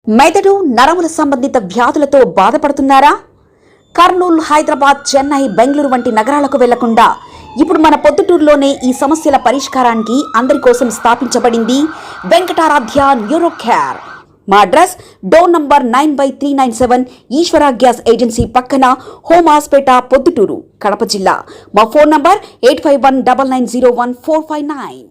మెదడు నరముల సంబంధిత వ్యాధులతో బాధపడుతున్నారా? కర్నూలు, హైదరాబాద్, చెన్నై, బెంగళూరు వంటి నగరాలకు వెళ్లకుండా ఇప్పుడు మన పొద్దుటూరులోనే ఈ సమస్యల పరిష్కారానికి అందరి కోసం స్థాపించబడింది వెంకటారాధ్య న్యూరో కేర్. మా అడ్రస్ డోర్ నంబర్ 9/397 ఈశ్వర గ్యాస్ ఏజెన్సీ పక్కన, హోమాస్పేట, పొద్దుటూరు, కడప జిల్లా. మా ఫోన్ నంబర్ 8519901459.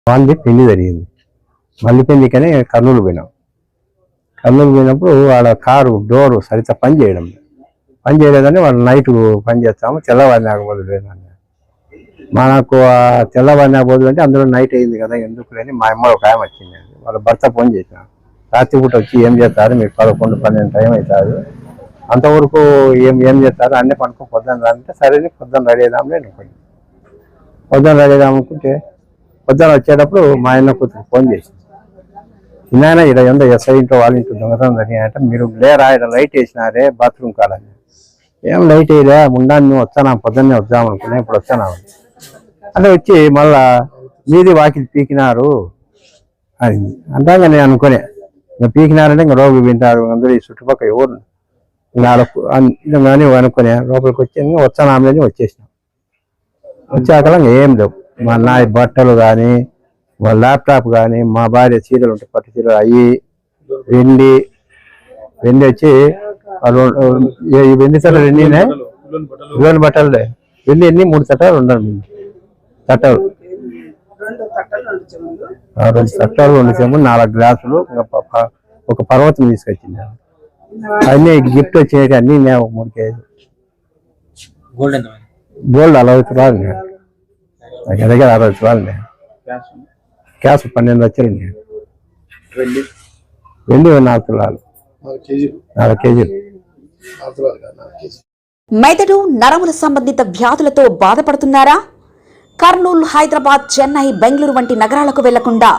వాళ్ళది పెళ్లి జరిగింది. మళ్ళీ పెళ్లికని కర్నూలు పోయినాం. కర్నూలు పోయినప్పుడు వాళ్ళ కారు డోరు సరిగ్గా పని చేయలేదని వాళ్ళు నైట్ పని చేస్తాము, తెల్లవారినాక వదిలేదని. మనకు తెల్లవారినాక వదిలి అంటే అందులో నైట్ అయింది కదా, ఎందుకు లేని మా అమ్మ ఒక ఆయన వచ్చింది. వాళ్ళ భర్త ఫోన్ చేసిన రాత్రిపూట వచ్చి ఏం చేస్తారు, మీకు 11-12 టైం అవుతుంది, అంతవరకు ఏం చేస్తారు, అన్నీ పనుకో పొద్దున్న రాంటే సరే పొద్దున్న రెడీ అవుదాంలే అనుకోండి. పొద్దున్న రెడీ అవుదాం అనుకుంటే పొద్దున వచ్చేటప్పుడు మా ఆయన కూతురు ఫోన్ చేసింది, చిన్న ఇక్కడ ఎంత ఎస్ఐ ఇంట్లో వాళ్ళ ఇంట్లో దొంగతనం జరిగాయంటే, మీరు లేరా ఇక్కడ లైట్ వేసినారే బాత్రూమ్ కాలని. ఏం లైట్ వేయలే, ఉండాలి మేము వచ్చానా, పొద్దున్నే వద్దామనుకున్నా, ఇప్పుడు వచ్చానా అంటే వచ్చి మళ్ళా మీది వాకిలి పీకినారు అని అంటాగా. నేను అనుకునే ఇంకా పీకినారంటే ఇంకా రోగులు వింటారు అందరూ ఈ చుట్టుపక్కల ఎవరు కానీ అనుకునే లోపలికి వచ్చి వచ్చానామని వచ్చేసినాం. వచ్చాక ఏం లేవు, మా నా బట్టలు కానీ, మా ల్యాప్టాప్ కానీ, మా భార్య చీరలు ఉంటాయి పట్టు చీరలు, అవి వెండి వచ్చి వెండి తట్టలు ఎన్నినే ఇవన్నీ బట్టలు వెండి ఎన్ని 3 తట్టాలు ఉండండి. తట్టలు 2 తట్టాలు 2 చెంబులు 4 గ్లాసులు ఒక పర్వతం తీసుకొచ్చింది. అన్నీ గిఫ్ట్ వచ్చేది అన్ని 3 కేజీలు గోల్డ్ 60 రూపాయలు, దగ్గర 60 రూపాయలు. క్యాష్ 12 లక్షలు, వెండి 4 తులాలు 4 కేజీలు. మెదడు నరముల సంబంధిత వ్యాధులతో బాధపడుతున్నారా? కర్నూలు, హైదరాబాద్, చెన్నై, బెంగళూరు వంటి నగరాలకు వెళ్లకుండా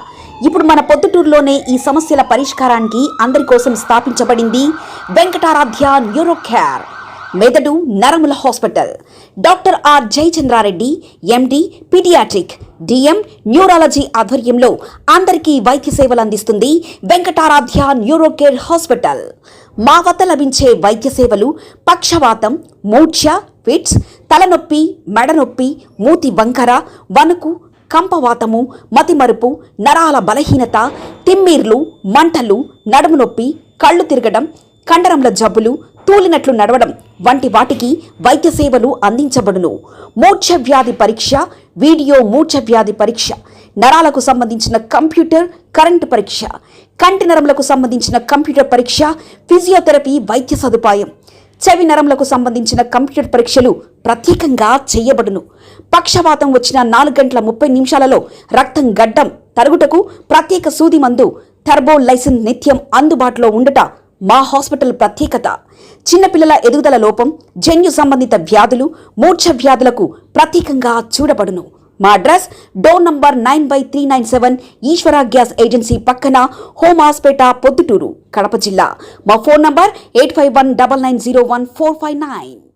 ఇప్పుడు మన పొద్దుటూరులోనే ఈ సమస్యల పరిష్కారానికి అందరి కోసం స్థాపించబడింది వెంకటారాధ్య న్యూరో కేర్. మెదడు నరముల hospital. Doctor R Jayachandra Reddy, MD, paediatric, DM, neurology ఆధ్వర్యంలో అందరికీ వైద్య సేవలు అందిస్తుంది వెంకటారాధ్య న్యూరో కేర్ హాస్పిటల్. మా వద్ద లభించే వైద్య సేవలు పక్షవాతం, మూర్ఛ, ఫిట్స్, తలనొప్పి, మెడనొప్పి, మూతి వంకర, వణుకు, కంపవాతము, మతిమరుపు, నరాల బలహీనత, తిమ్మీర్లు, మంటలు, నడుము నొప్పి, కళ్ళు తిరగడం, కండరంల జబ్బులు, తూలినట్లు నడవడం వంటి వాటికి వైద్య సేవలు అందించబడును. మూర్ఛవ్యాధి పరీక్ష, వీడియో మూర్ఛవ్యాధి పరీక్ష, నరాలకు సంబంధించిన కంప్యూటర్ కరెంటు పరీక్ష, కంటి నరములకు సంబంధించిన కంప్యూటర్ పరీక్ష, ఫిజియోథెరపీ వైద్య సదుపాయం, చెవి నరములకు సంబంధించిన కంప్యూటర్ పరీక్షలు ప్రత్యేకంగా చేయబడును. పక్షవాతం వచ్చిన 4 గంటల 30 నిమిషాలలో రక్తం గడ్డం తరుగుటకు ప్రత్యేక సూది మందు థర్బోలైసిన్ నిత్యం అందుబాటులో ఉండుట మా హాస్పిటల్ ప్రత్యేకత. చిన్నపిల్లల ఎదుగుదల లోపం, జన్యు సంబంధిత వ్యాధులు, మూర్ఛ వ్యాధులకు ప్రత్యేకంగా చూడబడును. మా అడ్రస్ డోర్ నంబర్ 9/397 ఈశ్వర గ్యాస్ ఏజెన్సీ పక్కన, హోమాస్పేట, పొద్దుటూరు, కడప జిల్లా. మా ఫోన్ నంబర్ 8519901459.